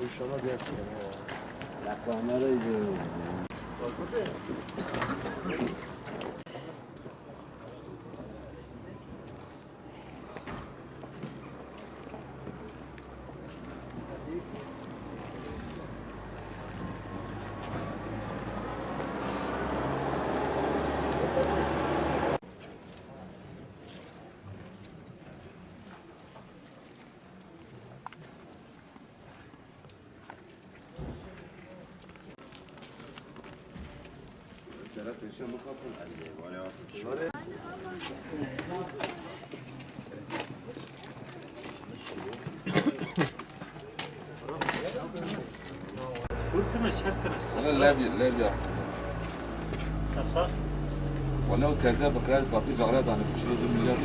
İnşallah diğer sene ya. Yakanları izliyorum. أنا لا ولو كذا بكرة تعطي زغرات عن كل شيء 2 مليار.